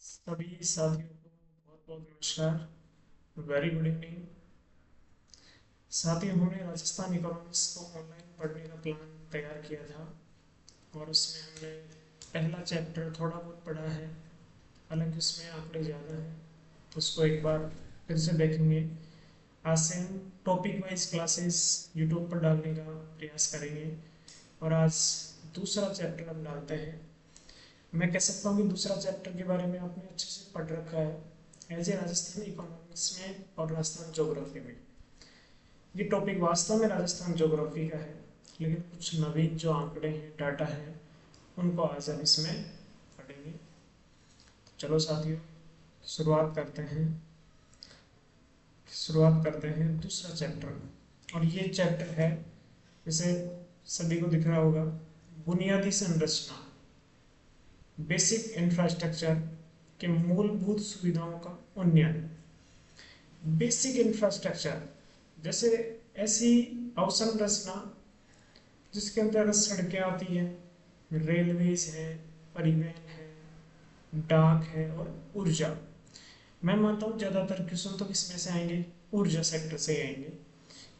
सभी साथियों को बहुत बहुत नमस्कार। Very good evening. साथियों, हमने राजस्थान इकोनॉमिक्स को ऑनलाइन पढ़ने का प्लान तैयार किया था और उसमें हमने पहला चैप्टर थोड़ा बहुत पढ़ा है। हालांकि उसमें आंकड़े ज़्यादा हैं, उसको एक बार फिर से देखेंगे। आज से हम टॉपिक वाइज क्लासेस यूट्यूब पर डालने का प्रयास करेंगे और आज दूसरा चैप्टर हम डालते हैं। मैं कह सकता हूँ कि दूसरा चैप्टर के बारे में आपने अच्छे से पढ़ रखा है एज ए राजस्थान इकोनॉमिक्स में और राजस्थान ज्योग्राफी में। ये टॉपिक वास्तव में राजस्थान ज्योग्राफी का है, लेकिन कुछ नवीन जो आंकड़े हैं, डाटा है, उनको आज हम इसमें पढ़ेंगे। तो चलो साथियों, शुरुआत करते हैं दूसरा चैप्टर। और ये चैप्टर है, जैसे सभी को दिख रहा होगा, बुनियादी संरचना, बेसिक इंफ्रास्ट्रक्चर के मूलभूत सुविधाओं का उन्नयन। बेसिक इंफ्रास्ट्रक्चर जैसे ऐसी अवसंरचना जिसके अंतर्गत सड़कें आती हैं, रेलवेज है, परिवहन है, डाक है और ऊर्जा। मैं मानता हूँ ज़्यादातर क्वेश्चन तो किसमें से आएंगे, ऊर्जा सेक्टर से आएंगे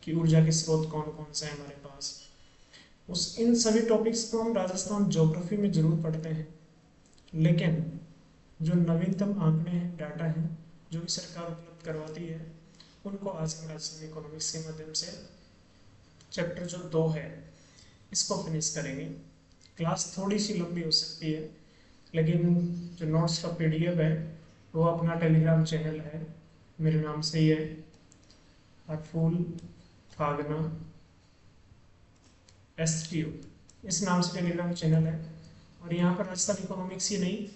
कि ऊर्जा के स्रोत कौन कौन से हैं हमारे पास। उस इन सभी टॉपिक्स को हम राजस्थान ज्योग्राफी में जरूर पढ़ते हैं, लेकिन जो नवीनतम आंकड़े हैं, डाटा हैं, जो भी सरकार उपलब्ध करवाती है, उनको आज हम राजस्थान इकोनॉमिक्स के माध्यम से चैप्टर जो 2 है इसको फिनिश करेंगे। क्लास थोड़ी सी लंबी हो सकती है, लेकिन जो नोट्स का पीडीएफ है वो अपना टेलीग्राम चैनल है, मेरे नाम से ही है, अरफूल फागना STU, इस नाम से टेलीग्राम चैनल है। और यहाँ पर राजस्थान इकोनॉमिक्स ही नहीं,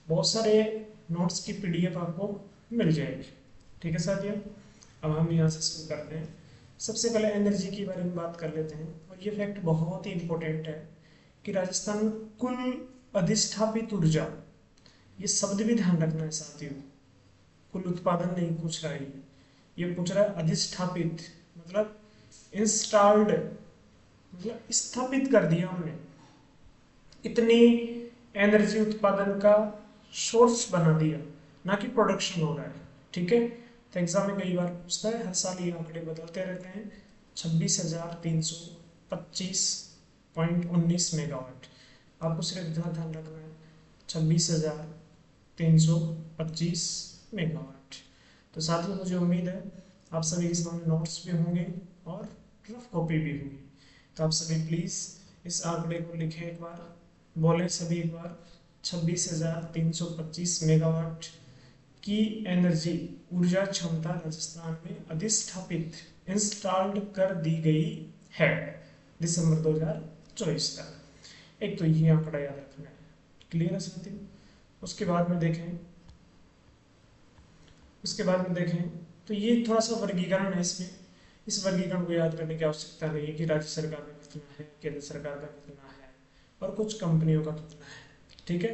बहुत सारे नोट्स की पीडीएफ आपको मिल जाएगी। ठीक है साथियों, अब हम यहाँ से शुरू करते हैं। सबसे पहले एनर्जी के बारे में बात कर लेते हैं, और ये फैक्ट बहुत ही इम्पोर्टेंट है कि राजस्थान कुल अधिष्ठापित ऊर्जा, ये शब्द भी ध्यान रखना है साथियों, कुल उत्पादन नहीं पूछ रहा है, ये पूछ रहा है अधिष्ठापित, मतलब इंस्टॉल्ड, मतलब स्थापित कर दिया हमने, इतनी एनर्जी उत्पादन का सोर्स बना दिया, ना कि प्रोडक्शन हो रहा है। ठीक है, तो एग्जाम में कई बार पूछता है, हर साल ये आंकड़े बदलते रहते हैं। 26,325.19 मेगावाट, आपको सिर्फ इतना ध्यान रखना है, 26,325 मेगावाट। तो साथियों, मुझे उम्मीद है आप सभी के सामने नोट्स भी होंगे और रफ कॉपी भी होगी। तो आप सभी प्लीज़ इस आंकड़े को लिखें, एक बार बोलें सभी एक बार, 26,325 मेगावाट की एनर्जी, ऊर्जा क्षमता राजस्थान में अधिष्ठापित, इंस्टॉल्ड कर दी गई है दिसंबर 2024 तक। एक तो ये आंकड़ा याद रखना है, क्लियर है साथियों। उसके बाद में देखें तो ये थोड़ा सा वर्गीकरण है इसमें। इस वर्गीकरण को याद करने की आवश्यकता नहीं है कि राज्य सरकार का कितना है, केंद्र सरकार का कितना है और कुछ कंपनियों का कितना है। ठीक है,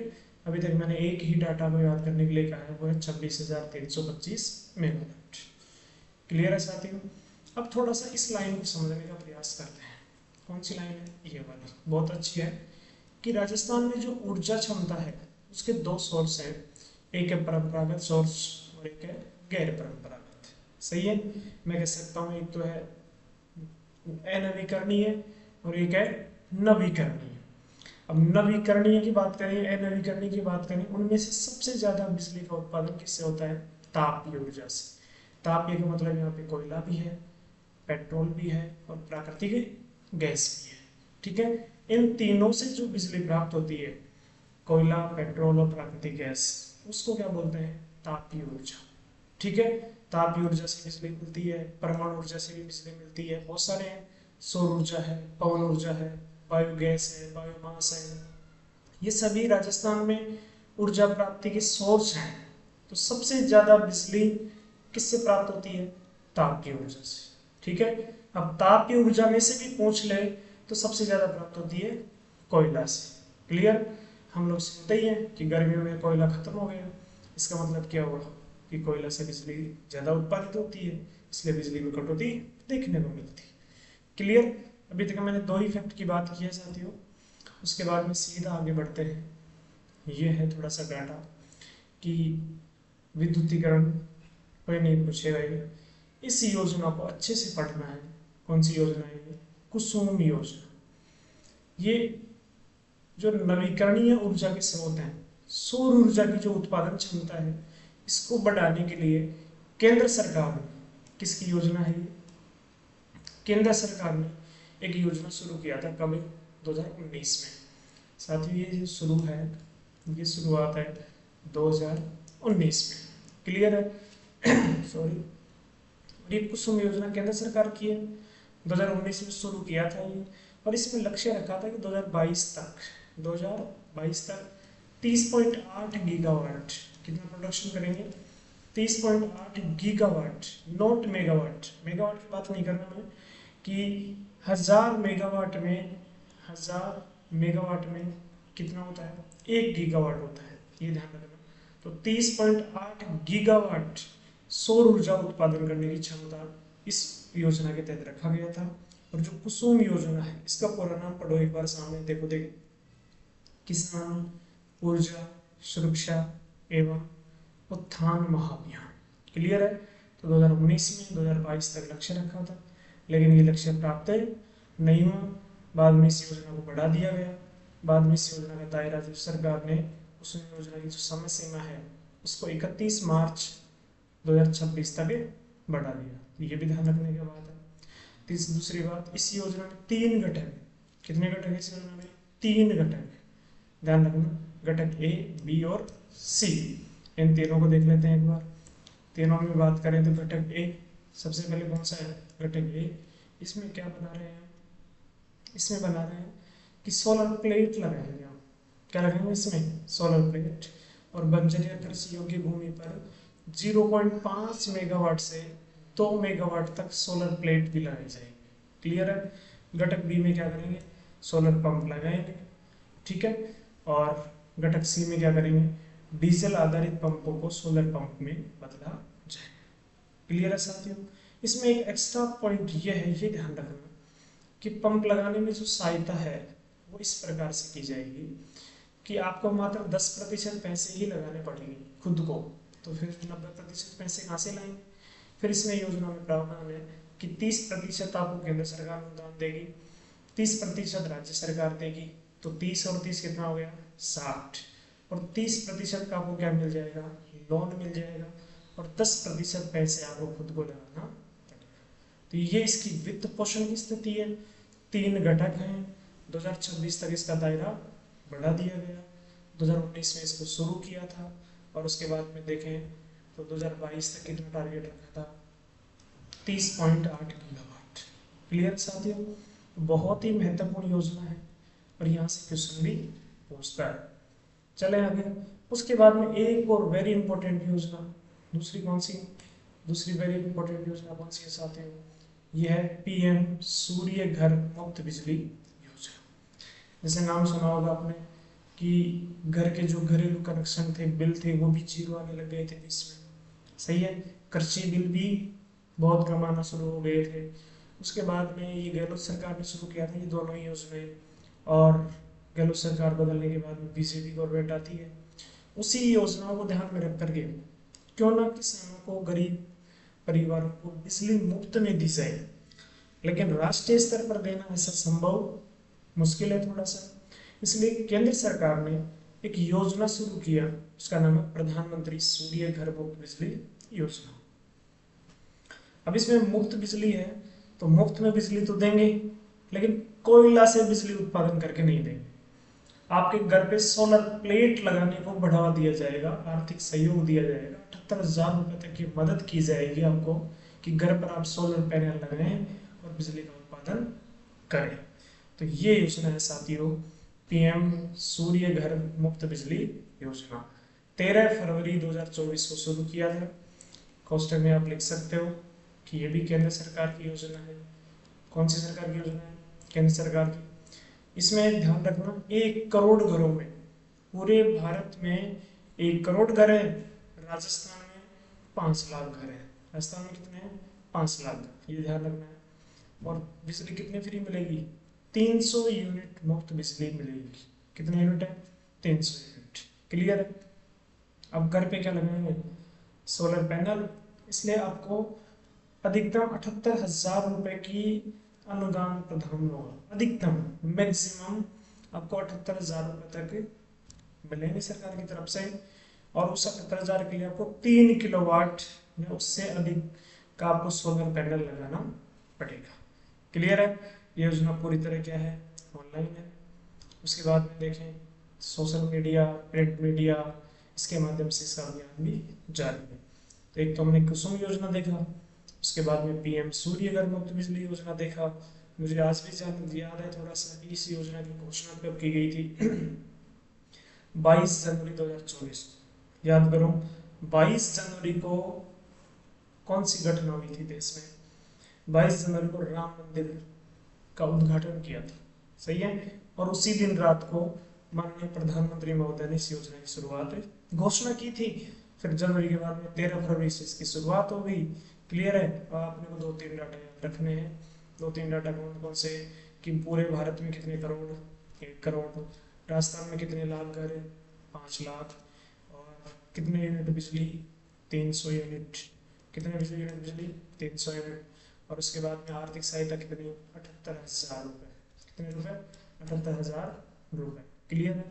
अभी तक मैंने एक ही डाटा को याद करने के लिए कहा है, वो है 26,325 मेगावाट। क्लियर है साथियों। अब थोड़ा सा इस लाइन को समझने का प्रयास करते हैं। कौन सी लाइन है, ये वाली बहुत अच्छी है, कि राजस्थान में जो ऊर्जा क्षमता है उसके दो सोर्स हैं, एक है परंपरागत सोर्स और एक है गैर परंपरागत। सही है, मैं कह सकता हूँ एक तो है अनवीकरणीय और एक है नवीकरणीय। अब नवीकरणीय की बात करें, अनवीकरणीय की बात करें, उनमें से सबसे ज्यादा बिजली का उत्पादन किससे होता है, तापीय ऊर्जा से। तापीय का मतलब यहाँ पे कोयला भी है, पेट्रोल भी है और प्राकृतिक गैस भी है। ठीक है, इन तीनों से जो बिजली प्राप्त होती है, कोयला, पेट्रोल और प्राकृतिक गैस, उसको क्या बोलते हैं, तापीय ऊर्जा। ठीक है, तापीय ऊर्जा से बिजली मिलती है, परमाणु ऊर्जा से भी बिजली मिलती है, बहुत सारे हैं, सौर ऊर्जा है, पवन ऊर्जा है, बायोगैस है, बायोमास है, ये सभी राजस्थान में ऊर्जा प्राप्ति के सोर्स हैं। तो सबसे ज्यादा बिजली किससे प्राप्त होती है, तापीय ऊर्जा से। ठीक है, अब तापीय ऊर्जा में से भी पूछ ले तो सबसे ज्यादा प्राप्त होती है कोयला से। क्लियर, हम लोग सुनते ही हैं कि गर्मियों में कोयला खत्म हो गया, इसका मतलब क्या हुआ कि कोयला से बिजली ज्यादा उत्पादित होती है, इसलिए बिजली में कटौती देखने को मिलती है। क्लियर, अभी तक मैंने दो ही फैक्ट की बात की है साथियों। उसके बाद में सीधा आगे बढ़ते हैं। ये है थोड़ा सा डाटा कि विद्युतीकरण कोई नहीं पूछेगा ये। इस योजना को अच्छे से पढ़ना है। कौन सी योजना है ये? कुसुम योजना। ये जो नवीकरणीय ऊर्जा के स्रोत हैं, सौर ऊर्जा की जो उत्पादन क्षमता है, इसको बढ़ाने के लिए केंद्र सरकार ने, किसकी योजना है ये? केंद्र सरकार ने एक योजना शुरू किया था। कब? 2019 में। साथियों ये जो शुरू है, ये शुरुआत है 2019 में। क्लियर है? सॉरी। और ये कुसुम योजना केंद्र सरकार की है, 2019 में शुरू किया था ये। और इसमें लक्ष्य रखा था कि 2022 तक 30.8 गीगावाट कितना प्रोडक्शन करेंगे? 30.8 गीगावाट, नॉट मेगावाट। मेगावाट की बात नहीं करना मैं, कि 1000 मेगावाट में कितना होता है? 1 गीगावाट होता है, ये ध्यान रखना। तो 30.8 गीगावाट सौर ऊर्जा उत्पादन करने की क्षमता इस योजना के तहत रखा गया था। और जो कुसुम योजना है, इसका पूरा नाम पढ़ो एक बार सामने, देखो किस नाम? ऊर्जा सुरक्षा एवं उत्थान महाअभियान। क्लियर है? तो 2019 में 2022 तक लक्ष्य रखा था, लेकिन ये लक्ष्य प्राप्त नहीं हुआ। बाद में इस योजना को बढ़ा दिया गया। बाद में इस योजना का दायरा जो सरकार ने, उस योजना की जो समय सीमा है उसको 31 मार्च 2026 तक बढ़ा दिया। तो ये भी ध्यान रखने की बात है। दूसरी बात, इस योजना में 3 घटक है। कितने घटक है इस योजना में? 3 घटक है, ध्यान रखना। घटक ए, बी और सी। इन तीनों को देख लेते हैं एक बार। तीनों में बात करें तो घटक ए सबसे पहले कौन सा है? घटक ए। इसमें क्या बना रहे हैं? इसमें बना रहे हैं कि सोलर प्लेट लगाएंगे हम। क्या लगाएंगे इसमें? Solar plate. और बंजर या कृषि योग्य भूमि पर 0.5 मेगावाट से 2 मेगावाट तक सोलर प्लेट भी लगाई जाएंगे। क्लियर है? घटक बी में क्या करेंगे? सोलर पंप लगाएंगे। ठीक है? और घटक सी में क्या करेंगे? डीजल आधारित पंपों को सोलर पंप में बदला जाएगा। क्लियर है साथियों? इसमें एक एक्स्ट्रा पॉइंट ये है, ये ध्यान रखना कि पंप लगाने में जो सहायता है वो इस प्रकार से की जाएगी कि आपको मात्र 10% पैसे ही लगाने पड़ेंगे खुद को। तो फिर 90% पैसे कहाँ से लाएंगे? फिर इसमें योजना में प्रावधान है कि 30% आपको केंद्र सरकार अनुदान देगी, 30% राज्य सरकार देगी। तो 30 और 30 कितना हो गया? 60। और 30% का आपको क्या मिल जाएगा? लोन मिल जाएगा। और 10% पैसे आपको खुद को लगाना पड़ेगा। तो ये इसकी वित्त पोषण की स्थिति है। 3 घटक हैं। 2026 तक इसका दायरा बढ़ा दिया गया। 2019 में इसको शुरू किया था। और उसके बाद में देखें तो 2022 तक कितना टारगेट रखा था? 30.8 गीगावाट। क्लियर साथियों? बहुत ही महत्वपूर्ण योजना है और यहाँ से क्वेश्चन भी पूछता है। चले आगे। उसके बाद में एक और वेरी इंपॉर्टेंट योजना, दूसरी कौन सी? दूसरी वेरी इंपॉर्टेंट योजना कौन सी है साथियों? यह है पीएम सूर्य घर मुफ्त बिजली योजना। जैसे नाम सुना होगा आपने कि घर के जो घरेलू कनेक्शन थे, बिल थे, वो भी 0 आने लग गए थे बीच में। सही है? कृषि बिल भी बहुत कम आना शुरू हो गए थे। उसके बाद में ये गहलोत सरकार ने शुरू किया था ये दोनों ही योजनाएं। और गहलोत सरकार बदलने के बाद में बीजेपी गवर्नमेंट आती है। उसी योजनाओं को ध्यान में रख करके क्यों ना किसानों को, गरीब परिवारों को बिजली मुफ्त में दी जाए। लेकिन राष्ट्रीय स्तर पर देना ऐसा संभव मुश्किल है थोड़ा सा। इसलिए केंद्र सरकार ने एक योजना शुरू किया, उसका नाम है प्रधानमंत्री सूर्य घर मुफ्त बिजली योजना। अब इसमें मुफ्त बिजली है तो मुफ्त में बिजली तो देंगे, लेकिन कोयला से बिजली उत्पादन करके नहीं देंगे। आपके घर पे सोलर प्लेट लगाने को बढ़ावा दिया जाएगा, आर्थिक सहयोग दिया जाएगा। 78,000 रुपये तक की मदद की जाएगी आपको कि घर पर आप सोलर पैनल लगाएं और बिजली का उत्पादन करें। तो ये योजना है साथियों, पीएम सूर्य घर मुफ्त बिजली योजना। 13 फरवरी 2024 को शुरू किया था। कोष्टक में आप लिख सकते हो कि ये भी केंद्र सरकार की योजना है। कौन सी सरकार की योजना है? केंद्र सरकार की। इसमें ध्यान रखना 1 करोड़ घरों में, पूरे भारत में 1 करोड़ घर है। राजस्थान में 5 लाख घर है। राजस्थान में कितने हैं? 5 लाख, ये ध्यान रखना है। और बिजली कितनी फ्री मिलेगी? 300 यूनिट मुफ्त बिजली मिलेगी। कितने यूनिट है? 300 यूनिट। क्लियर है? अब घर पे क्या लगाएंगे, सोलर पैनल, इसलिए आपको अधिकतम 78,000 रुपए की अनुदान प्रदान होगा, अधिकतम, मैक्सिमम आपको 78,000 रुपए तक मिलेंगे सरकार की तरफ से। और उस 78,000 के लिए आपको 3 किलोवाट या उससे अधिक का आपको सोलर पैनल लगाना पड़ेगा। क्लियर है? ये योजना पूरी तरह क्या है, ऑनलाइन है। उसके बाद में देखें सोशल मीडिया, प्रिंट मीडिया, इसके माध्यम से इसका अभियान भी जारी है। तो एक तो हमने कुसुम योजना देखा, उसके बाद में पीएम सूर्य घर मुफ्त बिजली योजना देखा। मुझे आज भी याद है थोड़ा सा, इस योजना की घोषणा कब की गई थी 22 जनवरी 2024। याद करो 22 जनवरी को कौन सी घटना हुई थी देश में, 22 जनवरी को राम मंदिर का उद्घाटन किया था, सही है। और उसी दिन रात को माननीय प्रधानमंत्री महोदय ने इस योजना की शुरुआत घोषणा की थी। फिर जनवरी के बाद में 13 फरवरी से इसकी शुरुआत हो गई। क्लियर है? और आपने को 2-3 डाटा याद रखने हैं। 2-3 डाटा कौन कौन से, कि पूरे भारत में कितने करोड़, 1 करोड़, राजस्थान में कितने लाख घर है, 5 लाख, और कितने यूनिट बिजली, 300 यूनिट, कितने बिजली 300 यूनिट, और उसके बाद में आर्थिक सहायता कितनी, 78,000 रुपये, कितने रुपए, 78,000 रुपये। क्लियर है?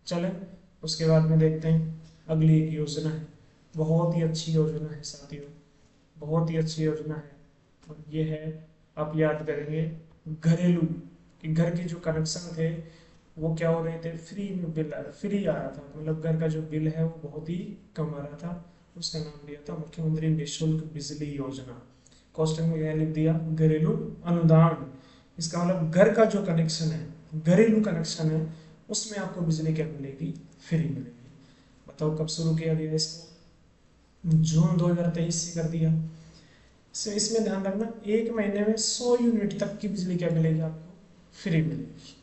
चलें उसके बाद में देखते हैं अगली एक योजना है, बहुत ही अच्छी योजना है साथियों, बहुत ही अच्छी योजना है। और ये है, आप याद करेंगे घरेलू, कि घर के जो कनेक्शन थे वो क्या हो रहे थे, फ्री में बिल फ्री आ रहा था, मतलब घर का जो बिल है वो बहुत ही कम आ रहा था। उसका नाम दिया था मुख्यमंत्री निःशुल्क बिजली योजना। क्वेश्चन में क्या लिख दिया, घरेलू अनुदान। इसका मतलब घर का जो कनेक्शन है, घरेलू कनेक्शन है, उसमें आपको बिजली क्या मिलेगी, फ्री मिलेगी। बताओ कब शुरू किया गया इसको, जून 2023 से कर दिया। इसमें ध्यान रखना, 1 महीने में 100 यूनिट तक की बिजली क्या मिलेगी आपको, फ्री मिलेगी।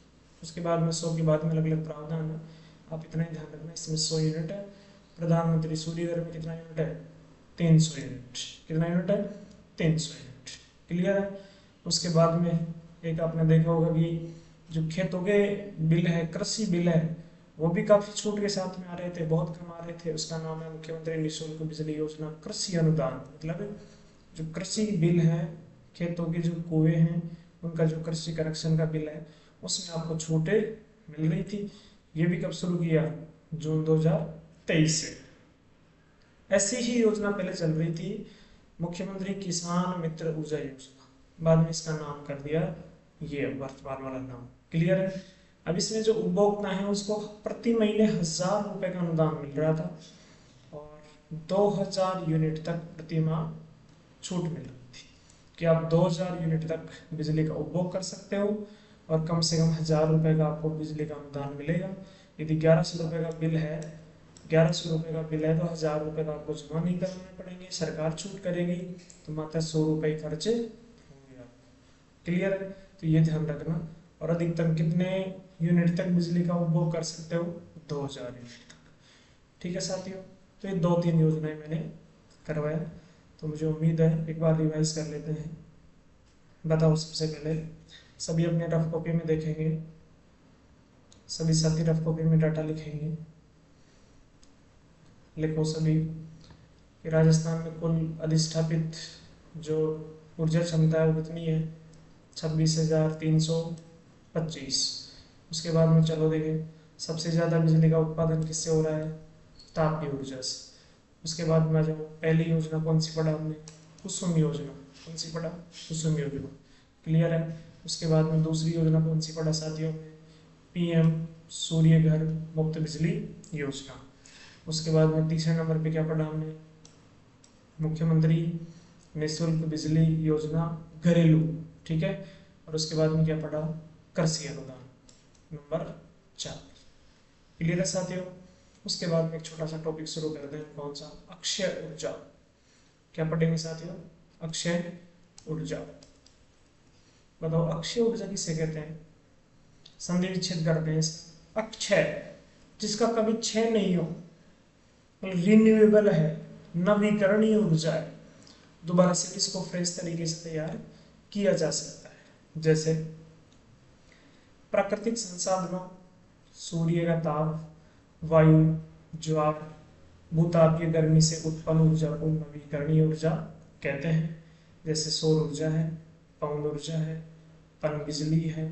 उसके बाद में 100 के बाद में अलग अलग प्रावधान है, आप इतना ही ध्यान रखना, इसमें 100 यूनिट है। प्रधानमंत्री सूर्य घर में कितना यूनिट है, 300 यूनिट, कितना यूनिट है, 300 यूनिट। क्लियर है? उसके बाद में एक आपने देखा होगा कि जो खेतों के बिल है, कृषि बिल है, वो भी काफी छूट के साथ में आ रहे थे, बहुत कम आ रहे थे। उसका नाम है मुख्यमंत्री निःशुल्क बिजली योजना कृषि अनुदान। मतलब जो कृषि बिल है, खेतों के जो कुएं हैं उनका जो कृषि कनेक्शन का बिल है, उसमें आपको छूटें मिल रही थी। ये भी कब शुरू किया, जून 2023 से। ऐसी ही योजना पहले चल रही थी, मुख्यमंत्री किसान मित्र ऊर्जा योजना, बाद में इसका नाम कर दिया ये वर्तमान वाला नाम। क्लियर है? अब इसमें जो उपभोक्ता है उसको प्रति महीने 1,000 रुपए का अनुदान मिल रहा था, और 2,000 यूनिट तक प्रति माह छूट मिल रही थी, कि आप 2,000 यूनिट तक बिजली का उपभोग कर सकते हो, और कम से कम 1,000 रुपए का आपको बिजली का अनुदान मिलेगा। यदि 1,100 रुपए का बिल है, 1,100 रुपए का बिल है, तो 1,000 रुपए का आपको जमा नहीं करने पड़ेंगे, सरकार छूट करेगी, तो मात्र 100 रुपए खर्चे होंगे आपको। क्लियर है? तो ये ध्यान रखना। और अधिकतम कितने यूनिट तक बिजली का उपभोग कर सकते हो, 2,000 यूनिट तक। ठीक है साथियों, तो ये 2-3 योजनाएं मैंने करवाया, तो मुझे उम्मीद है एक बार रिवाइज कर लेते हैं। बताओ सबसे पहले सभी अपने रफ कॉपी में देखेंगे, सभी साथी रफ कॉपी में डाटा लिखेंगे। लिखो सभी कि राजस्थान में कुल अधिष्ठापित जो ऊर्जा क्षमता है वो कितनी है, 26,325। उसके बाद में चलो देखें सबसे ज़्यादा बिजली का उत्पादन किससे हो रहा है, तापीय ऊर्जा से। उसके बाद में आ जाओ, पहली योजना कौन सी पढ़ा हमने, कुसुम योजना। कौन सी पढ़ा, कुसुम योजना। क्लियर है? उसके बाद में दूसरी योजना कौन सी पढ़ा साथियों में, पीएम सूर्य घर मुफ्त बिजली योजना। उसके बाद में तीसरे नंबर पे क्या पढ़ा हमने, मुख्यमंत्री निःशुल्क बिजली योजना घरेलू। ठीक है? और उसके बाद में क्या पढ़ा, कृषि अनुदान नंबर 4। क्लियर है साथियों? उसके बाद में एक छोटा सा टॉपिक शुरू करते हैं, कौन सा, अक्षय ऊर्जा। क्या पढ़ेंगे साथियों, अक्षय ऊर्जा। बताओ अक्षय ऊर्जा किसे कहते हैं, संधि विच्छेद करते हैं। अक्षय जिसका कभी क्षय नहीं हो, रिन्यूएबल है, नवीकरणीय ऊर्जा है, दोबारा से इसको फ्रेश तरीके से तैयार किया जा सकता है। जैसे प्राकृतिक संसाधनों, सूर्य का ताप, वायु, ज्वार, भूतापीय गर्मी से उत्पन्न ऊर्जा को नवीकरणीय ऊर्जा कहते हैं, जैसे सौर ऊर्जा है, पवन ऊर्जा है, पनबिजली है,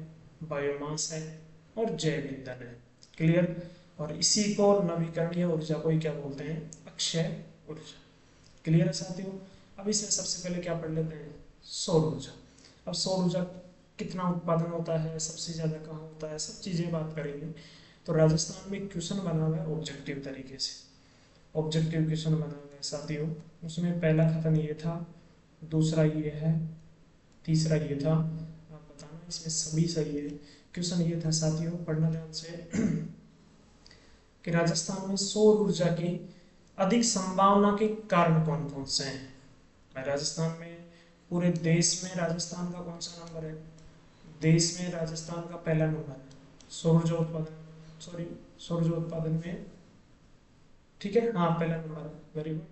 बायोमास है और जैव ईंधन है। क्लियर। और इसी को नवीकरणीय ऊर्जा को ही क्या बोलते हैं, अक्षय ऊर्जा। क्लियर है साथियों। अब इसमें सबसे पहले क्या पढ़ लेते हैं, सौर ऊर्जा। अब सौर ऊर्जा कितना उत्पादन होता है, सबसे ज़्यादा कहाँ होता है, सब चीज़ें बात करेंगे। तो राजस्थान में क्वेश्चन बना हुआ है ऑब्जेक्टिव तरीके से, ऑब्जेक्टिव क्वेश्चन बना हुआ है साथियों। उसमें पहला कथन ये था, दूसरा ये है, तीसरा ये था। आप बताना इसमें सभी सही है। क्वेश्चन ये था साथियों, पढ़ना ध्यान से कि राजस्थान में सौर ऊर्जा की अधिक संभावना के कारण कौन कौन से हैं। राजस्थान में, पूरे देश में राजस्थान का कौन सा नंबर है, देश में राजस्थान का पहला नंबर है सौर ऊर्जा उत्पादन, सौर ऊर्जा उत्पादन में, ठीक है, हाँ पहला नंबर है, वेरी गुड।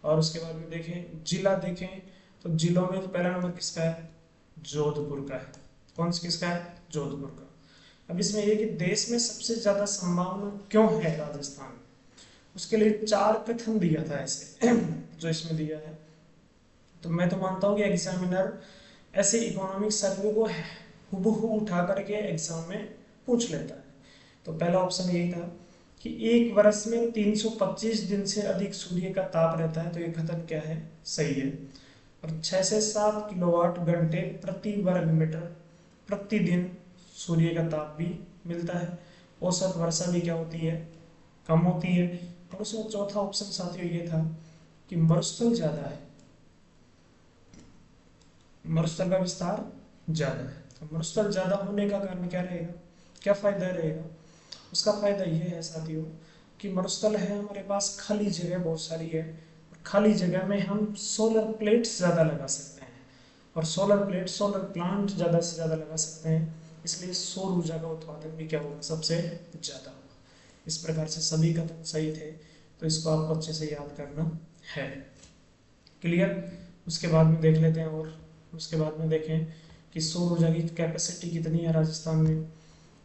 और उसके बाद में देखें जिला, देखें तो जिलों में पहला नंबर किसका है, जोधपुर का है। कौन सा किसका है, जोधपुर का। अब इसमें यह कि देश में सबसे ज्यादा संभावना क्यों है राजस्थान, उसके लिए 4 कथन दिया था ऐसे जो इसमें दिया है। तो मैं तो मानता हूँ कि एग्जामिनर ऐसे इकोनॉमिक सर्वे को हुबहू उठा करके एग्जाम में पूछ लेता है। तो पहला ऑप्शन यही था कि एक वर्ष में 325 दिन से अधिक सूर्य का ताप रहता है, तो ये कथन क्या है, सही है। और 6 से 7 किलोवाट घंटे प्रति वर्ग मीटर प्रतिदिन सूर्य का ताप भी मिलता है। औसत वर्षा भी क्या होती है, कम होती है। और उसमें चौथा ऑप्शन साथियों ये था कि मरुस्थल ज्यादा है, मरुस्थल का विस्तार ज्यादा है। तो मरुस्थल ज्यादा होने का कारण क्या रहेगा, क्या फायदा रहेगा, उसका फायदा ये है साथियों कि मरुस्थल है हमारे पास, खाली जगह बहुत सारी है, खाली जगह में हम सोलर प्लेट्स ज़्यादा लगा सकते हैं, और सोलर प्लेट, सोलर प्लांट ज़्यादा से ज़्यादा लगा सकते हैं, इसलिए सौर ऊर्जा का उत्पादन भी क्या होगा, सबसे ज़्यादा होगा। इस प्रकार से सभी कथन सही थे, तो इसको आपको अच्छे से याद करना है। क्लियर। उसके बाद में देख लेते हैं, और उसके बाद में देखें कि सौर ऊर्जा की कैपेसिटी कितनी है राजस्थान में।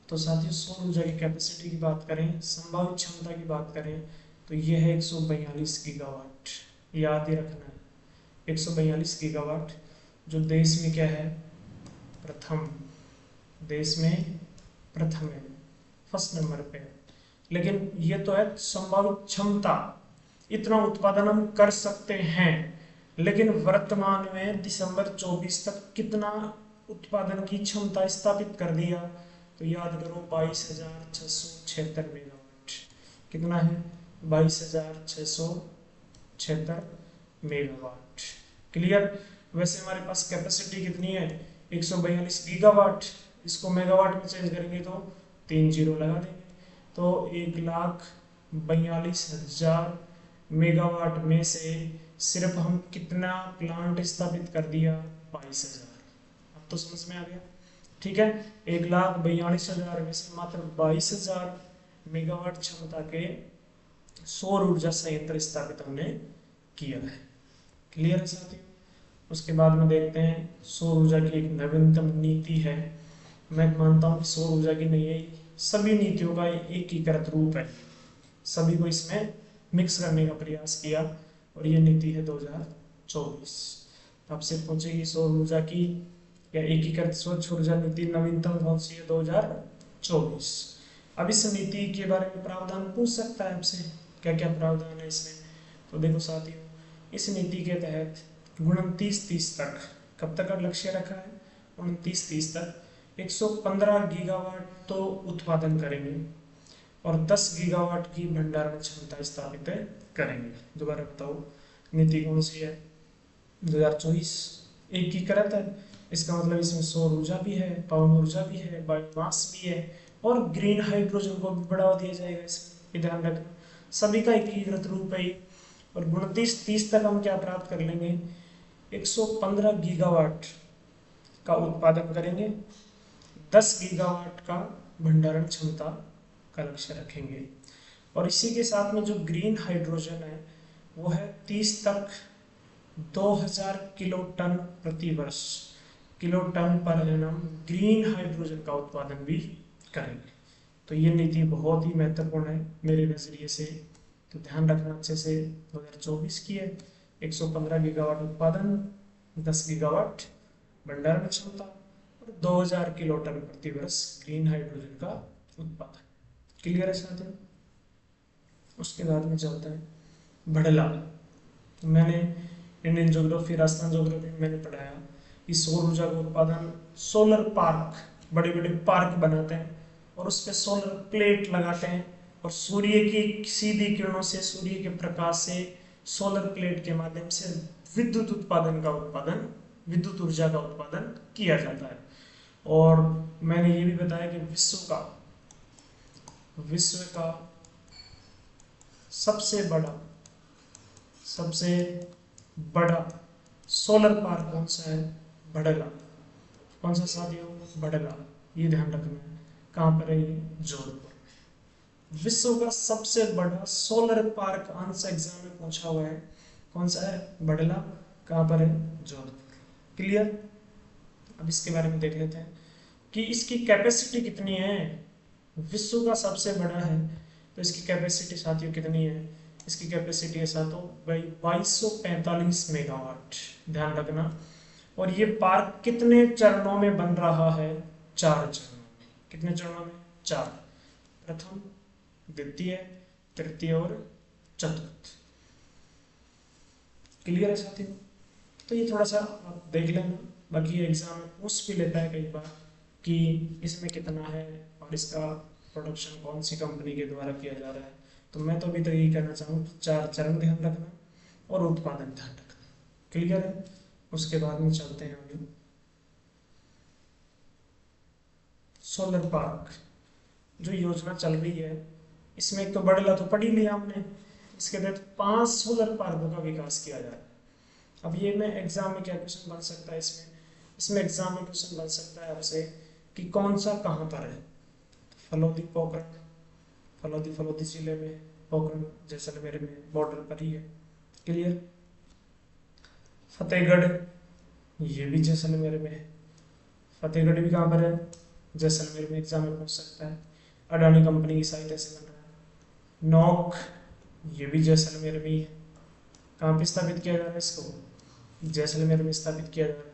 तो साथियों सौर ऊर्जा की कैपेसिटी की बात करें, संभावित क्षमता की बात करें, तो ये है 142 गीगावाट, याद ही रखना है 142 गीगावाट, जो देश में क्या है, प्रथम, देश में प्रथम है, फर्स्ट नंबर पे है। लेकिन ये तो है संभावित क्षमता, इतना उत्पादन हम कर सकते हैं, लेकिन वर्तमान में दिसंबर 24 तक कितना उत्पादन की क्षमता स्थापित कर दिया, तो याद करो 22,676 मेगावाट। कितना है, 22,676 मेगावाट। क्लियर। वैसे हमारे पास कैपेसिटी कितनी है, 142 गीगावाट, इसको मेगावाट में चेंज करेंगे तो 3 जीरो लगा देंगे, तो 1,42,000 मेगावाट में से सिर्फ हम कितना प्लांट स्थापित कर दिया, 22,000। अब तो समझ में आ गया, ठीक है। 1,42,000 में से मात्र 22,000 मेगावाट क्षमता के सौर ऊर्जा संयंत्र स्थापित हमने किया है। क्लियर है साथियों। उसके बाद में देखते हैं सौर ऊर्जा की एक नवीनतम नीति है। मैं मानता हूँ कि सौर ऊर्जा की नहीं, सभी नीतियों का एकीकृत रूप है, सभी को इसमें मिक्स करने का प्रयास किया, और ये नीति है 2024। आपसे पूछेगी सौर ऊर्जा की या एकीकृत स्वच्छ ऊर्जा नीति नवीनतम कौन सी है, 2024। अब इस नीति के बारे में प्रावधान पूछ सकता है आपसे, क्या क्या प्रावधान है इसमें। तो देखो साथियों, इस नीति के तहत 29-30 तक, कब तक का लक्ष्य रखा है, 29-30 तक 115 गीगावाट तो उत्पादन करेंगे, और 10 गीगावाट की भंडारण क्षमता स्थापित करेंगे। दोबारा बताओ, नीति कौन सी है, 2024, एकीकृत है। इसका मतलब इसमें सौर ऊर्जा भी है, पवन ऊर्जा भी है, बायोमास भी है, और ग्रीन हाइड्रोजन को भी बढ़ावा दिया जाएगा। इसमें ध्यान रखना, सभी का एकीकृत रूप है। और 29-30 तक हम क्या प्राप्त कर लेंगे, 115 गीगावाट का उत्पादन करेंगे, 10 गीगावाट का भंडारण क्षमता का लक्ष्य रखेंगे। और इसी के साथ में जो ग्रीन हाइड्रोजन है वो है 30 तक 2000 किलो टन प्रति वर्ष, kilo tonne per annum green hydrogen का उत्पादन भी करेंगे। तो ये नीति बहुत ही महत्वपूर्ण है मेरे नज़रिए से, तो ध्यान रखना अच्छे से, 2024 की है। 115 गीगावाट उत्पादन, 10 गीगावाट भंडारण क्षमता और 2000 किलो टन प्रति वर्ष ग्रीन हाइड्रोजन का उत्पादन। क्लियर है साथियों? उसके बाद में चलता है भड़ला। तो मैंने इंडियन ज्योग्राफी, राजस्थान ज्योग्राफी में मैंने पढ़ाया कि सौर ऊर्जा का उत्पादन, सोलर पार्क, बड़े बड़े पार्क बनाते हैं और उस पर सोलर प्लेट लगाते हैं और सूर्य की सीधी किरणों से, सूर्य के प्रकाश से सोलर प्लेट के माध्यम से विद्युत विद्युत ऊर्जा का उत्पादन किया जाता है। और मैंने ये भी बताया कि विश्व का सबसे बड़ा सोलर पार्क कौन सा है? भड़ला। कौन सा साथियों? भड़ला। ये ध्यान रखना है। कहाँ पर है ये? जोधपुर। विश्व का सबसे बड़ा सोलर पार्क आंसर एग्जाम में पूछा हुआ है, कौन सा है? भड़ला। कहाँ पर है? जोधपुर। क्लियर? अब इसके बारे में देख लेते हैं कि इसकी कैपेसिटी कितनी है। विश्व का सबसे बड़ा है तो इसकी कैपेसिटी साथियों कितनी है? इसकी कैपेसिटी है साथियों 2245 मेगावाट। ध्यान रखना। और ये पार्क कितने चरणों में बन रहा है? 4 चरणों में। कितने चरणों में? 4। प्रथम, द्वितीय, तृतीय और चतुर्थ। क्लियर है साथियों? तो ये थोड़ा सा आप देख लेना, बाकी एग्जाम पूछ भी लेता है कई बार कि इसमें कितना है और इसका प्रोडक्शन कौन सी कंपनी के द्वारा किया जा रहा है। तो मैं तो अभी तक यही कहना चाहूँगा 4 चरण ध्यान रखना और उत्पादन ध्यान रखना। क्लियर है? उसके बाद में चलते हैं अभी सोलर पार्क जो योजना चल रही है, इसमें एक तो बड़ला तो पढ़ ही लिया हमने, इसके तहत 5 सोलर पार्कों का विकास किया जा रहा है। अब ये में एग्जाम में क्या क्वेश्चन बन सकता है? इसमें एग्जाम में क्वेश्चन बन सकता है आपसे कि कौन सा कहाँ पर है। फलोदी, पोखरण, फलोदी जिले में, पोखरण जैसलमेर में बॉर्डर पर ही है। क्लियर? फतेहगढ़, ये भी जैसलमेर में है। फतेहगढ़ भी कहाँ पर है? जैसलमेर में। एग्जाम में पूछ सकता है। अडानी कंपनी की सहायता से बन रहा है। नोक, ये भी जैसलमेर में ही है। कहाँ पे स्थापित किया जा रहा है इसको? जैसलमेर में स्थापित किया जा रहा है।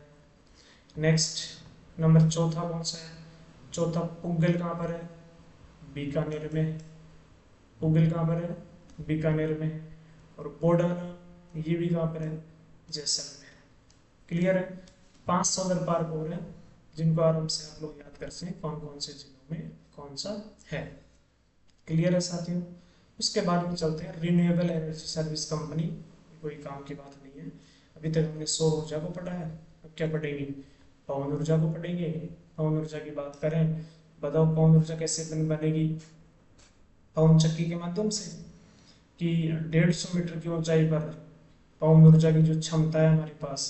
नेक्स्ट नंबर चौथा कौन सा है? चौथा पुगल कहाँ पर है? बीकानेर में। पुगल कहाँ पर है? बीकानेर में। और बोडाना, ये भी कहाँ पर है? जैसलमेर। क्लियर है? 5 सोलर पार्क हो रहे हैं जिनको आराम से आप लोग याद कर सकें कौन कौन से जिलों में कौन सा है। क्लियर है साथियों? उसके बाद में चलते हैं रिन्यूएबल एनर्जी सर्विस कंपनी। कोई काम की बात नहीं है। अभी तक हमने सौर ऊर्जा को पढ़ा है, अब क्या पढ़ेंगे? पवन ऊर्जा को पढ़ेंगे। पवन ऊर्जा की बात करें, बताओ पवन ऊर्जा कैसे बनेगी? पवन चक्की के माध्यम से कि 150 मीटर की ऊंचाई पर पवन ऊर्जा की जो क्षमता है हमारे पास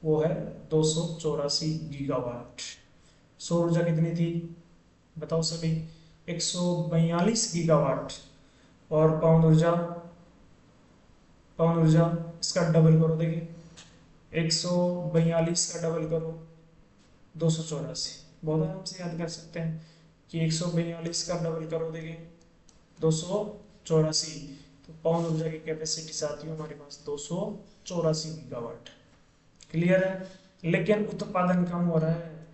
वो है 284 गीगावाट। सौर ऊर्जा कितनी थी बताओ सभी? 142 गीगावाट। और पवन ऊर्जा इसका डबल करो, देखिए 142 का डबल करो 284। बहुत आराम से याद कर सकते हैं कि 142 का डबल करो, देखिए 284। तो पवन ऊर्जा की कैपेसिटी साथियों हमारे पास 284 गीगावाट। क्लियर है? लेकिन उत्पादन कम हो रहा है।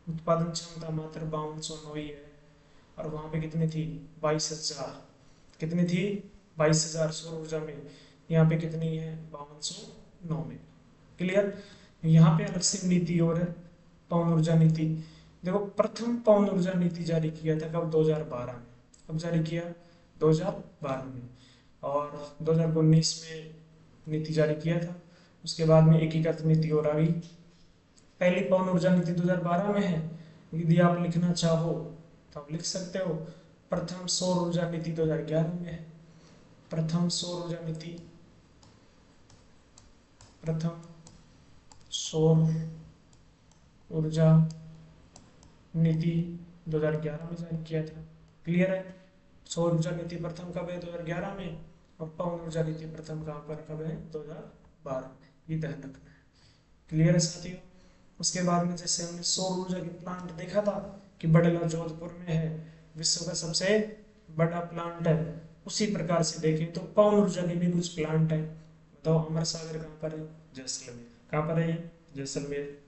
उत्पादन क्षमता मात्र 5209 ही है। और वहां पे कितनी थी? 22,000। कितनी थी? 22,000 सौर ऊर्जा में। यहाँ पे कितनी है? 5209 में। क्लियर? यहाँ पे अलग से नीति और है, पवन ऊर्जा नीति। देखो प्रथम पवन ऊर्जा नीति जारी किया था कब? 2012 में। कब जारी किया? 2012 में। और 2019 में नीति जारी किया था। उसके बाद में एकीकृत नीति और आ गई। पहली पवन ऊर्जा नीति 2012 में है। यदि आप लिखना चाहो तो आप लिख सकते हो। प्रथम सौर ऊर्जा नीति 2011 में है। प्रथम सौर ऊर्जा नीति, प्रथम सौर ऊर्जा नीति 2011 में जारी किया था। क्लियर है? सौर ऊर्जा नीति प्रथम कब है? 2011 में। और पवन ऊर्जा नीति प्रथम कहाँ पर कब है? 2012 में। ये ध्यान रखना है। क्लियर है साथियों? उसके बाद में जैसे हमने सौर ऊर्जा की प्लांट देखा था कि बड़ला जोधपुर में है, विश्व का सबसे बड़ा प्लांट है। उसी प्रकार से देखें तो पवन ऊर्जा के भी कुछ प्लांट हैं। बताओ अमर सागर कहाँ पर है? जैसलमेर। कहाँ पर है? जैसलमेर।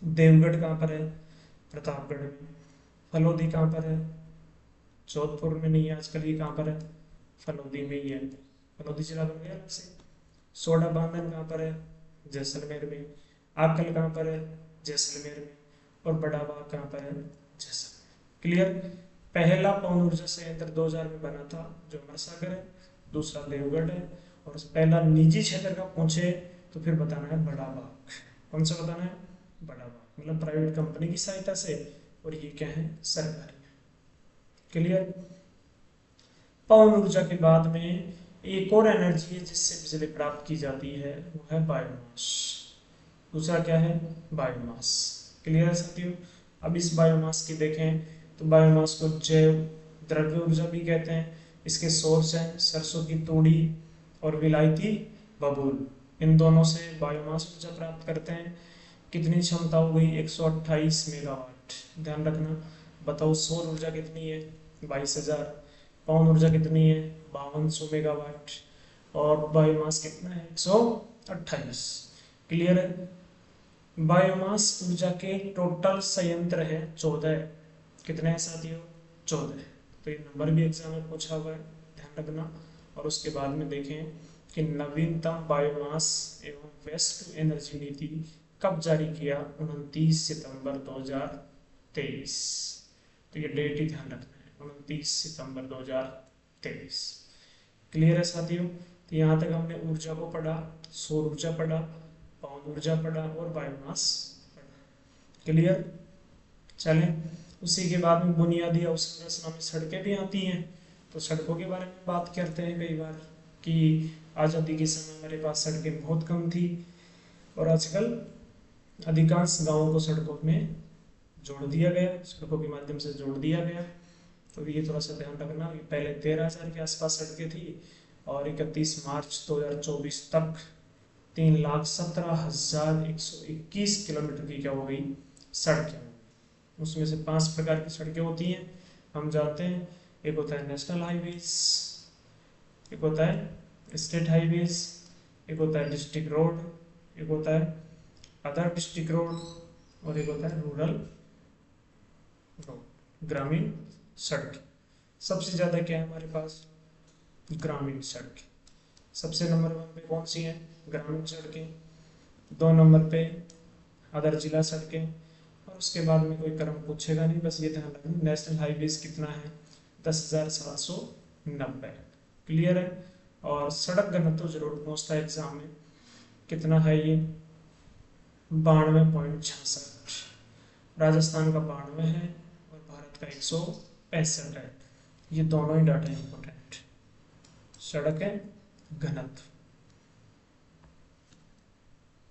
देवगढ़ कहाँ पर है? प्रतापगढ़ में। फलोदी कहाँ पर है? जोधपुर में नहीं है आजकल, ये कहाँ पर है? फलोदी में ही है। फलोदी जिला बन गया अलग से। सोडा बांधन कहाँ पर है? जैसलमेर में। आकल कहाँ पर है? जैसलमेर में। और बड़ा बाग कहाँ पर है? जैसलमेर। क्लियर। पहला पवन ऊर्जा संयंत्र 2000 में बना था जो अमर सागर है, दूसरा देवगढ़ है, और पहला निजी क्षेत्र का पूछे तो फिर बताना है बड़ा बाग। कौन सा बताना है? बड़ा बाग, मतलब प्राइवेट कंपनी की सहायता से, और ये क्या है? सरकारी। क्लियर। पवन ऊर्जा के बाद में एक और एनर्जी है जिससे बिजली प्राप्त की जाती है, वो है बायोमास। दूसरा क्या है? बायोमास। क्लियर है साथियों। अब इस बायोमास की देखें तो बायोमास को जैव द्रव्य ऊर्जा भी कहते हैं। इसके सोर्स हैं सरसों की तूड़ी और विलायती बबूल। इन दोनों से बायोमास ऊर्जा प्राप्त करते हैं। कितनी क्षमता हो गई? 128 मेगावाट। ध्यान रखना। बताओ सौर ऊर्जा कितनी है? 22,000। पवन ऊर्जा कितनी है? 5200 मेगावाट। और बायोमास कितना है? 128। क्लियर है। बायोमास ऊर्जा के टोटल संयंत्र है 14। कितने हैं साथियों? 14। तो ये नंबर भी एग्जाम में पूछा हुआ है, ध्यान रखना। और उसके बाद में देखें कि नवीनतम बायोमास एवं वेस्ट टू एनर्जी नीति कब जारी किया? 29 सितंबर 2023। तो ये डेट ही ध्यान रखना है, 29 सितंबर 2023। क्लियर है साथियों। तो यहाँ तक हमने ऊर्जा को पढ़ा, सौर ऊर्जा पढ़ा, पवन ऊर्जा पढ़ा और बायोमास पढ़ा। क्लियर। चलें, उसी के बाद में बुनियादी अवसंरचना में सड़कें भी आती हैं। तो सड़कों के बारे में बात करते हैं कई बार कि आज़ादी के समय हमारे पास सड़कें बहुत कम थी, और आजकल अधिकांश गांवों को सड़कों में जोड़ दिया गया, सड़कों के माध्यम से जोड़ दिया गया। तो ये थोड़ा सा ध्यान रखना। पहले 13,000 के आसपास सड़कें थी, और 31 मार्च 2024 तक 3,17,121 किलोमीटर की क्या हो गई? सड़कें। उसमें से 5 प्रकार की सड़कें होती हैं, हम जानते हैं। एक होता है नेशनल हाईवेज, एक होता है स्टेट हाईवेज, एक होता है डिस्ट्रिक्ट रोड, एक होता है अदर डिस्ट्रिक्ट रोड, और एक होता है रूरल रोड, ग्रामीण सड़क। सबसे ज़्यादा क्या है हमारे पास? ग्रामीण सड़क। सबसे नंबर 1 पे कौन सी है? ग्रामीण सड़कें। 2 नंबर पे अदर जिला सड़कें, और उसके बाद में कोई क्रम पूछेगा नहीं, बस ये ध्यान रखना। नेशनल हाईवेज कितना है? 10,790। क्लियर है। और सड़क घनत्व जरूर पूछता है एग्जाम में, कितना है ये? 92.66। राजस्थान का 92 है और भारत का 165 है। ये दोनों ही डाटा इंपॉर्टेंट। सड़क है घनत्व,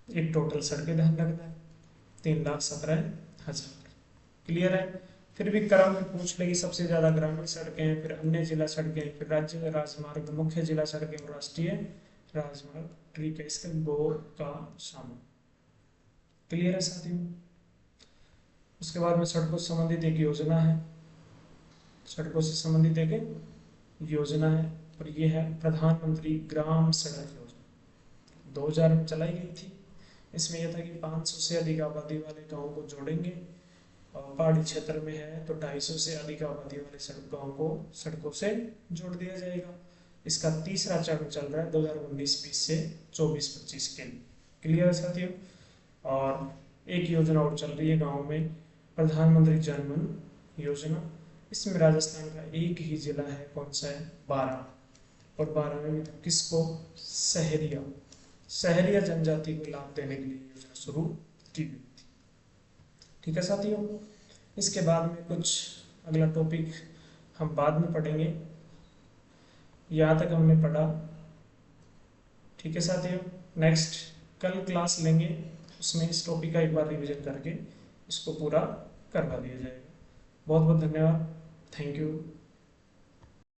एक टोटल सड़कें ध्यान रखना है 3,17,000। क्लियर है। फिर भी क्रम में पूछ लेगी, सबसे ज्यादा ग्रामीण सड़कें, फिर अन्य जिला सड़कें, फिर राज्य राजमार्ग, मुख्य जिला सड़कें और राष्ट्रीय राजमार्ग। ठीक है, इसका गो का शामिल। क्लियर है साथियों। उसके बाद में सड़कों से संबंधित एक योजना है, सड़कों से संबंधित एक योजना है, और ये है प्रधानमंत्री ग्राम सड़क योजना। 2000 में चलाई गई थी। इसमें यह था कि 500 से अधिक आबादी वाले गाँव को जोड़ेंगे, और पहाड़ी क्षेत्र में है तो 250 से अधिक आबादी वाले गाँव को सड़कों से जोड़ दिया जाएगा। इसका तीसरा चरण चल रहा है 2019-20 से 24-25 के लिए। क्लियर है साथियों। और एक योजना और चल रही है गाँव में, प्रधानमंत्री जनमन योजना। इसमें राजस्थान का एक ही जिला है, कौन सा है? 12। और 12 में किसको? शहरिया जनजाति को लाभ देने के लिए योजना शुरू की गई थी। ठीक है साथियों। इसके बाद में कुछ अगला टॉपिक हम बाद में पढ़ेंगे, यहाँ तक हमने पढ़ा। ठीक है साथियों। नेक्स्ट कल क्लास लेंगे, उसमें इस टॉपिक का एक बार रिवीजन करके इसको पूरा करवा दिया जाएगा। बहुत बहुत धन्यवाद। Thank you.